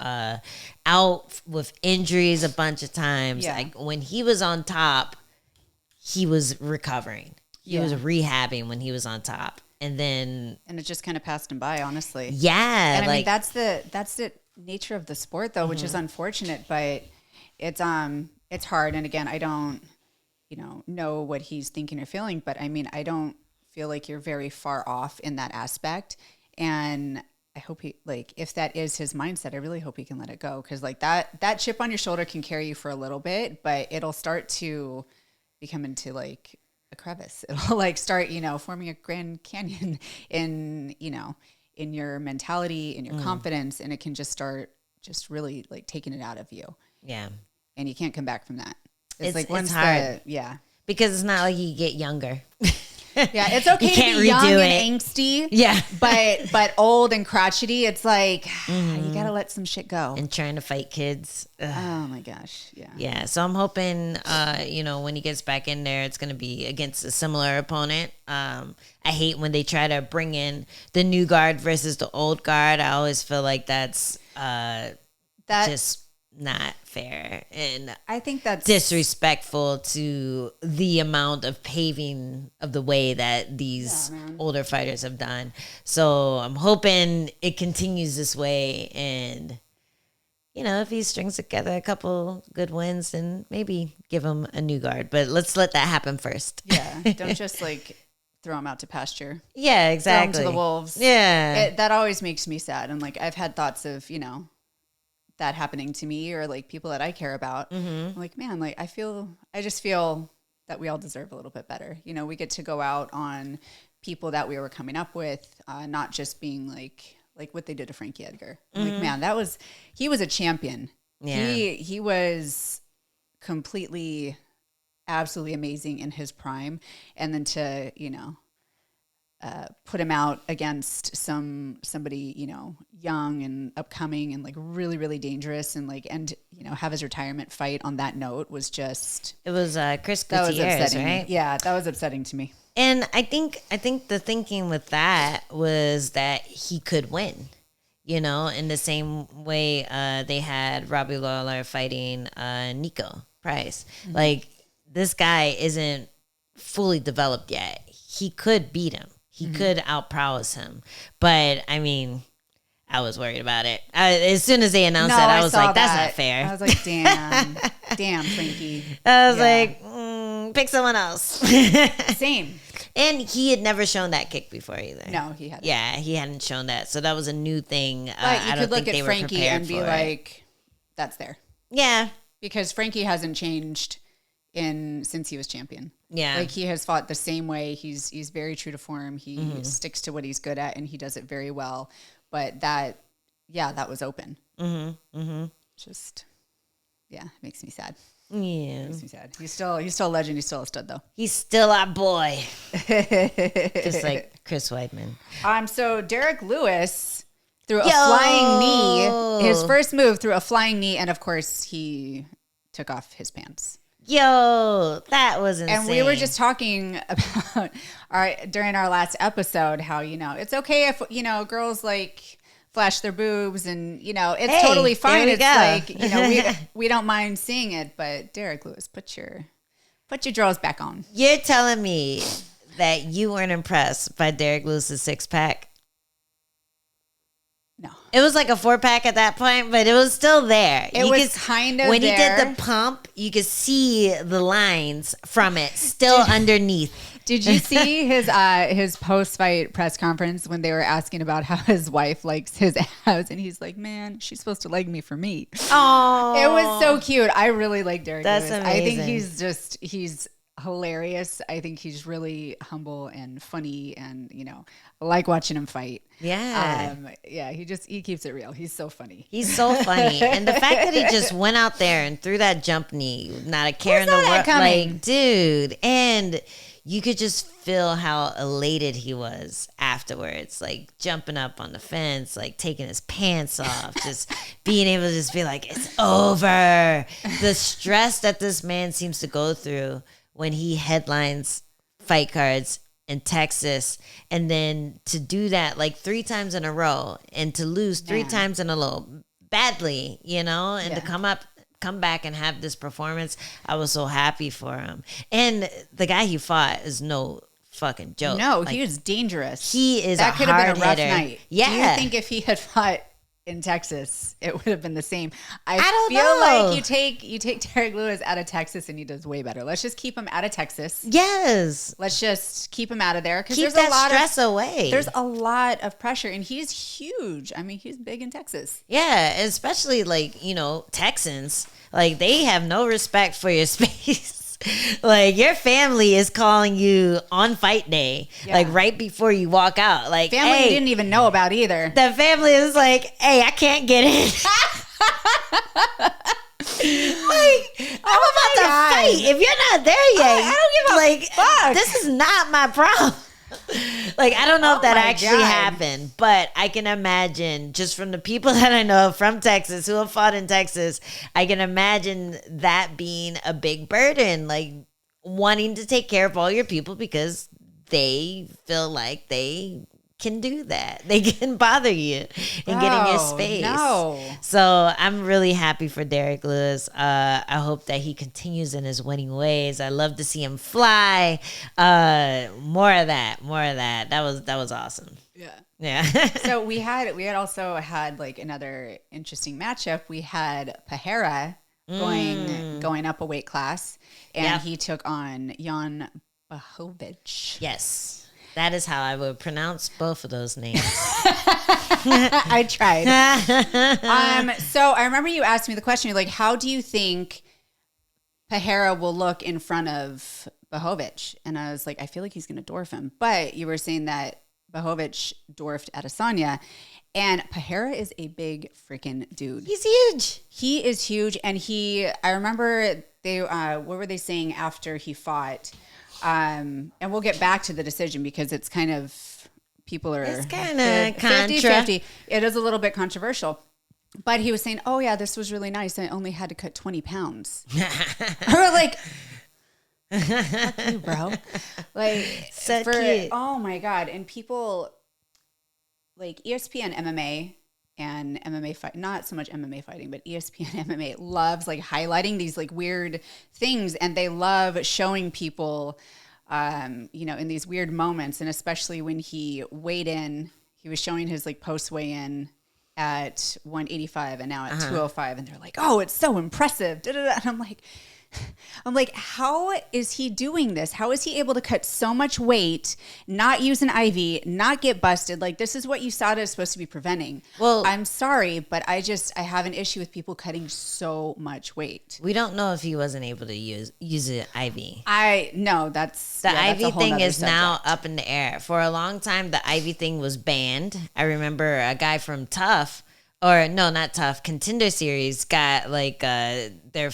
out with injuries a bunch of times. Like when he was on top, he was recovering. He was rehabbing when he was on top. And it just kind of passed him by, honestly. Yeah. And I mean, that's the nature of the sport, though, which is unfortunate, but it's hard. And again, I don't, know what he's thinking or feeling, but I mean, I don't feel like you're very far off in that aspect. And I hope if that is his mindset, I really hope he can let it go. Cause like that chip on your shoulder can carry you for a little bit, but it'll start to become into like a crevice. It'll like start, forming a Grand Canyon in your mentality, in your confidence, and it can just start just really like taking it out of you. Yeah. And you can't come back from that. It's like once hard. Because it's not like you get younger. Yeah, it's okay to be young and angsty. Yeah. but old and crotchety, it's like you gotta let some shit go. And trying to fight kids. Ugh. Oh my gosh. Yeah. Yeah. So I'm hoping when he gets back in there, it's gonna be against a similar opponent. I hate when they try to bring in the new guard versus the old guard. I always feel like that's just not fair, and I think that's disrespectful to the amount of paving of the way that these older fighters have done. So I'm hoping it continues this way, and if he strings together a couple good wins, then maybe give him a new guard. But let's let that happen first. Yeah, don't just like throw him out to pasture. Yeah, exactly. Throw him to the wolves. Yeah. That always makes me sad. And like, I've had thoughts of, that happening to me or like people that I care about. I'm like, man, like I just feel that we all deserve a little bit better. We get to go out on people that we were coming up with, not just being like what they did to Frankie Edgar. Like, man, he was a champion. Yeah. He was completely, absolutely amazing in his prime. And then to, put him out against somebody, young and upcoming and like really, really dangerous and have his retirement fight on that note was just. It was Chris Gutierrez, right? Yeah, that was upsetting to me. And I think the thinking with that was that he could win, in the same way they had Robbie Lawler fighting Nico Price. Mm-hmm. Like, this guy isn't fully developed yet. He could beat him. He could outprowess him. But, I mean, I was worried about it. As soon as they announced that, I was like, that's not fair. I was like, damn, Frankie. I was like, pick someone else. Same. And he had never shown that kick before either. No, he hadn't. Yeah, he hadn't shown that. So that was a new thing. But you could look at Frankie and be like, that's there. Yeah. Because Frankie hasn't changed since he was champion. Yeah. Like, he has fought the same way. He's very true to form. He sticks to what he's good at and he does it very well. But that was open. Just, it makes me sad. Yeah. It makes me sad. He's still a legend. He's still a stud, though. He's still our boy. Just like Chris Weidman. So Derrick Lewis threw a flying knee. His first move threw a flying knee, and of course he took off his pants. Yo, that was insane. And we were just talking about during our last episode how, it's okay if, girls like flash their boobs and, it's totally fine. It's like, we don't mind seeing it, but Derrick Lewis, put your drawers back on. You're telling me that you weren't impressed by Derrick Lewis's 6-pack? No. It was like a 4-pack at that point, but it was still there. It was kind of when there. When he did the pump, you could see the lines from it still underneath. Did you see his post-fight press conference when they were asking about how his wife likes his abs? And he's like, man, she's supposed to like me for me. Oh, it was so cute. I really like Derrick Lewis. Amazing. I think he's hilarious. I think he's really humble and funny and, I like watching him fight. Yeah. He keeps it real. He's so funny. He's so funny. And the fact that he just went out there and threw that jump knee, not a care in the world. Like, dude. And you could just feel how elated he was afterwards, like jumping up on the fence, like taking his pants off, just being able to just be like, it's over. The stress that this man seems to go through when he headlines fight cards in Texas, and then to do that like 3 times in a row and to lose 3 times in a row badly, and to come back and have this performance. I was so happy for him. And the guy he fought is no fucking joke. No, he was dangerous. He is that a could have been a rough hitter. night. Yeah. Do you think if he had fought in Texas, it would have been the same? I don't feel know. like you take Derrick Lewis out of Texas and he does way better. Let's just keep him out of Texas. Yes. Let's just keep him out of there. Keep there's that a lot stress away. There's a lot of pressure and he's huge. I mean, he's big in Texas. Yeah, especially like, Texans. Like, they have no respect for your space. Like, your family is calling you on fight day, like right before you walk out. Like, family you didn't even know about either. The family is like, hey, I can't get in. Like, I'm about to fight. If you're not there yet, I don't give a fuck. This is not my problem. Like, I don't know if that actually happened, but I can imagine, just from the people that I know from Texas who have fought in Texas, I can imagine that being a big burden, like wanting to take care of all your people because they feel like they can do that. They can bother you and get in your space. No. So I'm really happy for Derrick Lewis. I hope that he continues in his winning ways. I love to see him fly. More of that. That was awesome. Yeah. So we had also had like another interesting matchup. We had Pereira going up a weight class, and he took on Jan Blachowicz. Yes. That is how I would pronounce both of those names. I tried. So I remember you asked me the question, you're like, how do you think Pereira will look in front of Blachowicz? And I was like, I feel like he's going to dwarf him. But you were saying that Blachowicz dwarfed Adesanya. And Pereira is a big freaking dude. He's huge. He is huge. And I remember they, what were they saying after he fought? And we'll get back to the decision because it's kind of, people are... It's kind of 50-50. It is a little bit controversial. But he was saying, oh yeah, this was really nice. I only had to cut 20 pounds. We're like... Fuck you, bro. Like, so cute. Oh my God. And people... Like ESPN MMA and MMA fight, not so much MMA fighting, but ESPN MMA loves like highlighting these like weird things, and they love showing people, in these weird moments. And especially when he weighed in, he was showing his like post weigh in at 185 and now at 205, and they're like, "Oh, it's so impressive!" Da-da-da. And I'm like, how is he doing this? How is he able to cut so much weight, not use an IV, not get busted? Like, this is what USADA is supposed to be preventing. Well, I'm sorry, but I have an issue with people cutting so much weight. We don't know if he wasn't able to use an IV. That's the IV thing is subject. Now up in the air. For a long time, the IV thing was banned. I remember a guy from Contender Series got like they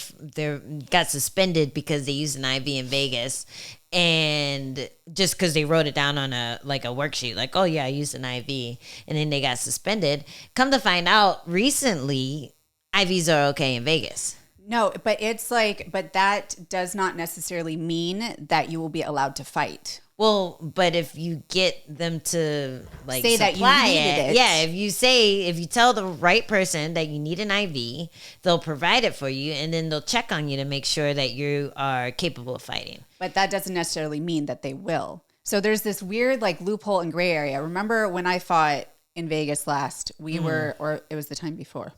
got suspended because they used an IV in Vegas, and just because they wrote it down on a worksheet, like, oh yeah, I used an IV, and then they got suspended. Come to find out, recently IVs are okay in Vegas. No, but but that does not necessarily mean that you will be allowed to fight. Well, but if you get them to like say that you needed it. Yeah, if you tell the right person that you need an IV, they'll provide it for you, and then they'll check on you to make sure that you are capable of fighting. But that doesn't necessarily mean that they will. So there's this weird like loophole and gray area. Remember when I fought in Vegas last, or it was the time before,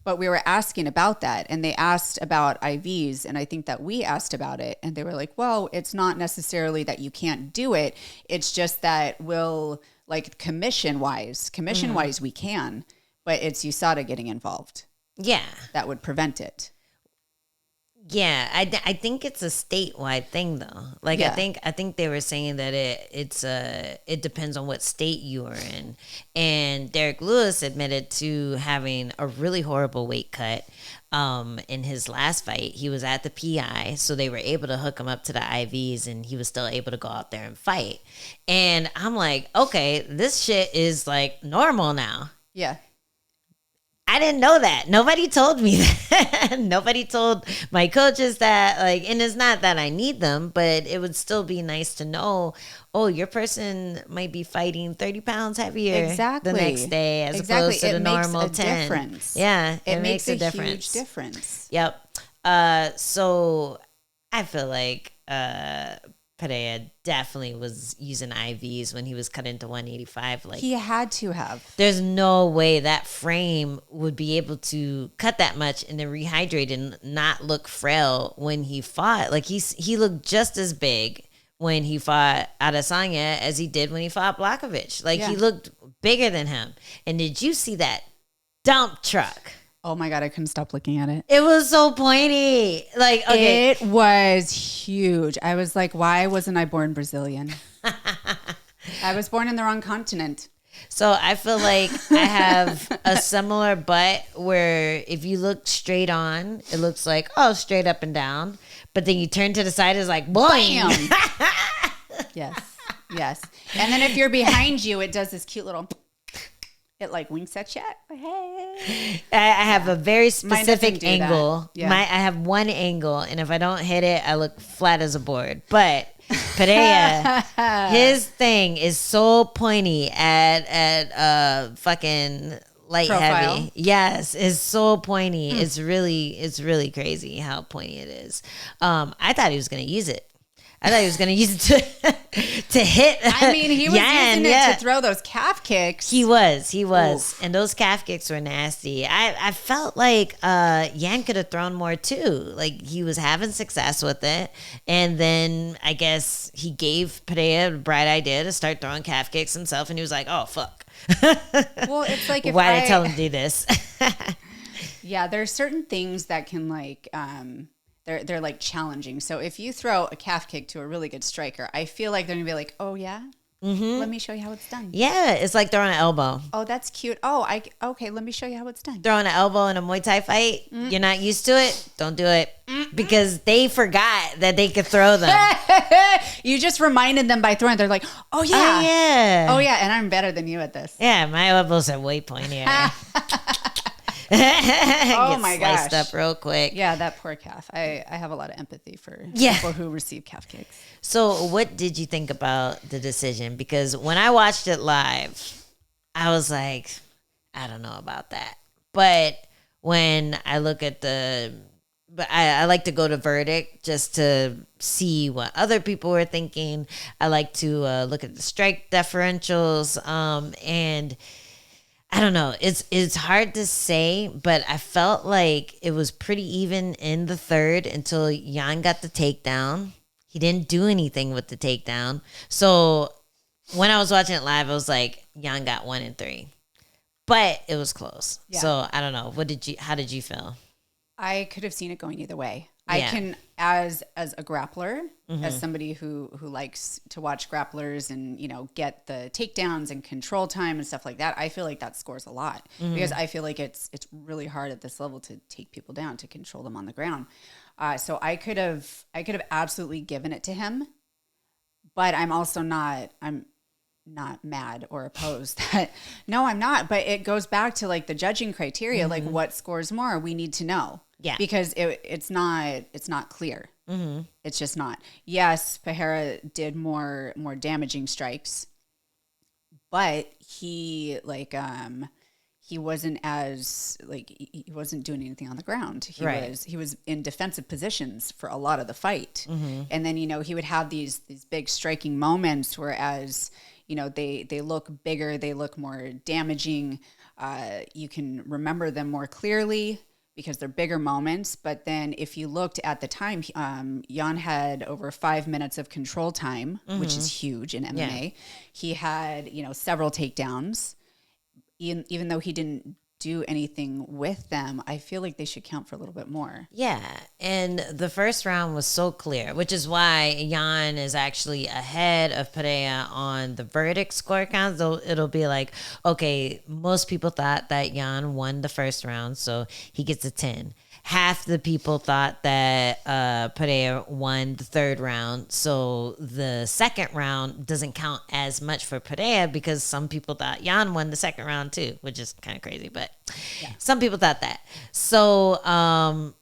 but we were asking about that, and they asked about IVs, and I think that we asked about it, and they were like, well, it's not necessarily that you can't do it. It's just that we'll, like, commission-wise, we can, but it's USADA getting involved. Yeah. That would prevent it. Yeah, I think it's a statewide thing though. Like, yeah. I think they were saying that it depends on what state you are in. And Derrick Lewis admitted to having a really horrible weight cut in his last fight. He was at the PI, so they were able to hook him up to the IVs, and he was still able to go out there and fight. And I'm like, okay, this shit is like normal now. Yeah. I didn't know that. Nobody told me that. Nobody told my coaches that. Like, and it's not that I need them, but it would still be nice to know, oh, your person might be fighting 30 pounds heavier the next day as opposed to the normal 10. Difference. Yeah, it makes a difference. Huge difference. Yep. So I feel like Pereira definitely was using IVs when he was cut into 185. Like, he had to have. There's no way that frame would be able to cut that much and then rehydrate and not look frail when he fought. Like, he looked just as big when he fought Adesanya as he did when he fought Blachowicz. Like, he looked bigger than him. And did you see that dump truck? Oh my God, I couldn't stop looking at it. It was so pointy. Like, okay. It was huge. I was like, why wasn't I born Brazilian? I was born in the wrong continent. So I feel like I have a similar butt where if you look straight on, it looks like, oh, straight up and down. But then you turn to the side, it's like, boing. Yes. And then if you're behind you, it does this cute little... It like winks at you. Hey. I have a very specific angle. Yeah. I have one angle, and if I don't hit it, I look flat as a board. But Pereira, his thing is so pointy at fucking light profile. Heavy. Yes, it's so pointy. It's really crazy how pointy it is. I thought he was gonna use it. I thought he was going to use it to hit. I mean, he was Yan, using it to throw those calf kicks. He was. Oof. And those calf kicks were nasty. I felt like Yan could have thrown more too. Like he was having success with it. And then I guess he gave Pereira a bright idea to start throwing calf kicks himself. And he was like, oh, fuck. Well, it's like, why did I tell him to do this? Yeah, there are certain things that can like, they're like challenging. So if you throw a calf kick to a really good striker, I feel like they're gonna be like, oh yeah, let me show you how it's done. Yeah, it's like throwing an elbow. Oh, that's cute. Oh, okay, let me show you how it's done. Throwing an elbow in a Muay Thai fight, you're not used to it, don't do it. Because they forgot that they could throw them. You just reminded them by throwing. They're like, oh yeah. Oh yeah. Oh yeah, and I'm better than you at this. Yeah, my elbows are way pointier. Oh my gosh. Sliced up real quick. Yeah, that poor calf. I have a lot of empathy for Yeah. people who receive calf kicks. So what did you think about the decision? Because when I watched it live, I was like, I don't know about that. But when I look at but I like to go to verdict just to see what other people were thinking. I like to look at the strike differentials, and I don't know. It's hard to say, but I felt like it was pretty even in the third until Yan got the takedown. He didn't do anything with the takedown. So when I was watching it live, I was like, Yan got 1 and 3. But it was close. Yeah. So I don't know. How did you feel? I could have seen it going either way. Yeah. I can, as a grappler, as somebody who likes to watch grapplers and, get the takedowns and control time and stuff like that, I feel like that scores a lot because I feel like it's really hard at this level to take people down, to control them on the ground. So I could have absolutely given it to him, but I'm not mad or opposed. No, I'm not. But it goes back to like the judging criteria, like what scores more, we need to know. Yeah. Because it's not clear. It's just not. Yes, Pereira did more damaging strikes, but he wasn't as he wasn't doing anything on the ground. He was in defensive positions for a lot of the fight. And then, he would have these big striking moments, whereas, they look bigger, they look more damaging. You can remember them more clearly because they're bigger moments. But then if you looked at the time, Yan had over 5 minutes of control time, which is huge in MMA. Yeah. He had, several takedowns. Even though he didn't do anything with them, I feel like they should count for a little bit more. Yeah, and the first round was so clear, which is why Yan is actually ahead of Pereira on the verdict score count. So it'll be like, okay, most people thought that Yan won the first round, so he gets a 10. Half the people thought that Pereira won the third round, so the second round doesn't count as much for Pereira because some people thought Yan won the second round too, which is kind of crazy, but some people thought that. So,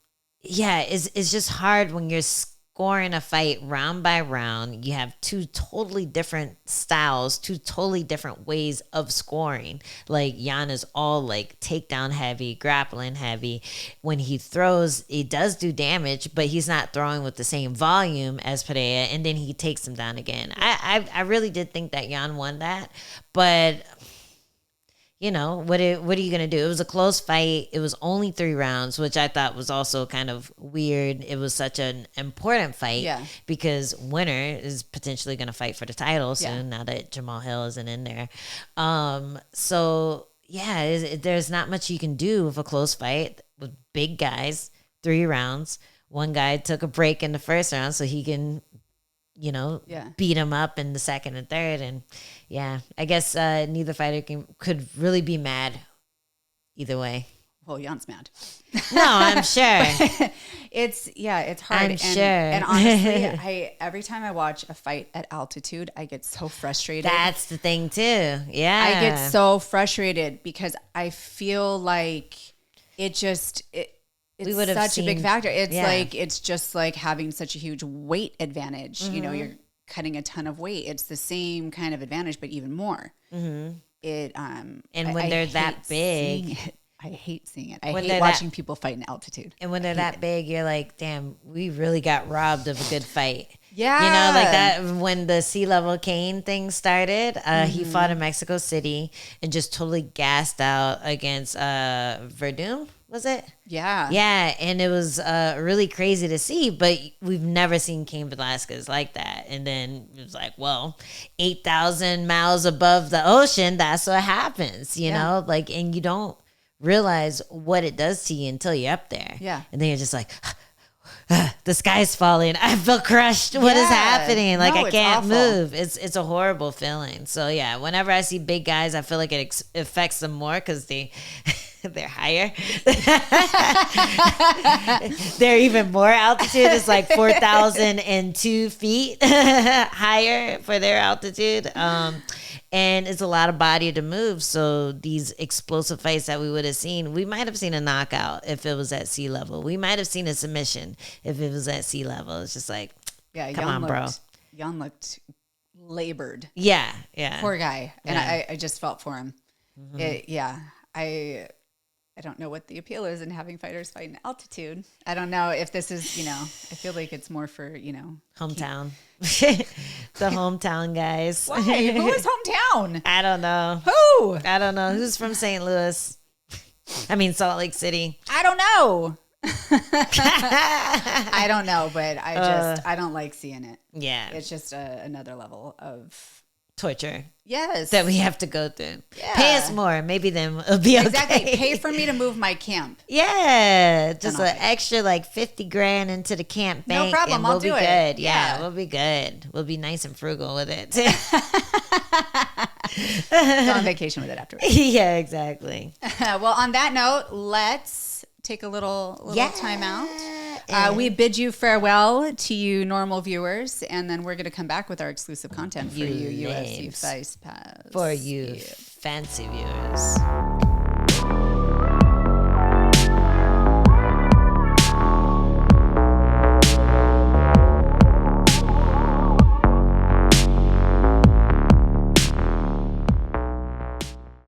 it's just hard when you're scoring a fight round by round. You have two totally different styles, two totally different ways of scoring. Like Yan is all like takedown heavy, grappling heavy. When he throws, he does do damage, but he's not throwing with the same volume as Pereira, and then he takes him down again. I really did think that Yan won that, but what are you going to do? It was a close fight. It was only 3 rounds, which I thought was also kind of weird. It was such an important fight because winner is potentially going to fight for the title soon now that Jamal Hill isn't in there. There's not much you can do with a close fight with big guys, 3 rounds. One guy took a break in the first round so he can beat him up in the second and third. And I guess neither fighter could really be mad either way. Well, Jan's mad. No, I'm sure. It's hard. I'm sure. And honestly, every time I watch a fight at altitude, I get so frustrated. That's the thing too. Yeah. I get so frustrated because I feel like it's such a big factor. It's just like having such a huge weight advantage. You're cutting a ton of weight. It's the same kind of advantage, but even more. And when they're that big, I hate seeing it. I hate watching people fight in altitude. And when they're that big, you're like, damn, we really got robbed of a good fight. Yeah. You know, like that when the sea level cane thing started, he fought in Mexico City and just totally gassed out against Verdum, was it? Yeah. Yeah, and it was really crazy to see, but we've never seen Cain Velasquez like that. And then it was like, well, 8,000 miles above the ocean, that's what happens, you know? Like, and you don't realize what it does to you until you're up there. Yeah. And then you're just like, the sky's falling. I feel crushed. What is happening? Like, I can't move. It's a horrible feeling. So yeah, whenever I see big guys, I feel like it affects them more because they're higher. They're even more altitude. It's like 4,002 feet higher for their altitude. And it's a lot of body to move. So these explosive fights that we would have seen, we might have seen a knockout if it was at sea level. We might have seen a submission if it was at sea level. It's just like, come on, bro. Jan looked labored. Yeah. Poor guy. And I just felt for him. I don't know what the appeal is in having fighters fight in altitude. I don't know if this is, I feel like it's more for, hometown. The hometown guys. Why? Who is hometown? I don't know. Who? I don't know. Who's from St. Louis? I mean, Salt Lake City. I don't know. I don't know, but I don't like seeing it. Yeah. It's just another level of torture. Yes. That we have to go through. Yeah. Pay us more. Maybe then it'll be okay. Exactly. Pay for me to move my camp. Yeah. Just an extra like 50 grand into the camp bank. No problem. And we'll I'll do be it. Good. Yeah, we'll be good. We'll be nice and frugal with it. Go on vacation with it afterwards. Yeah, exactly. Well, on that note, let's take a little time out. We bid you farewell to you normal viewers, and then we're going to come back with our exclusive content for you UFC Fightpass. For you fancy viewers.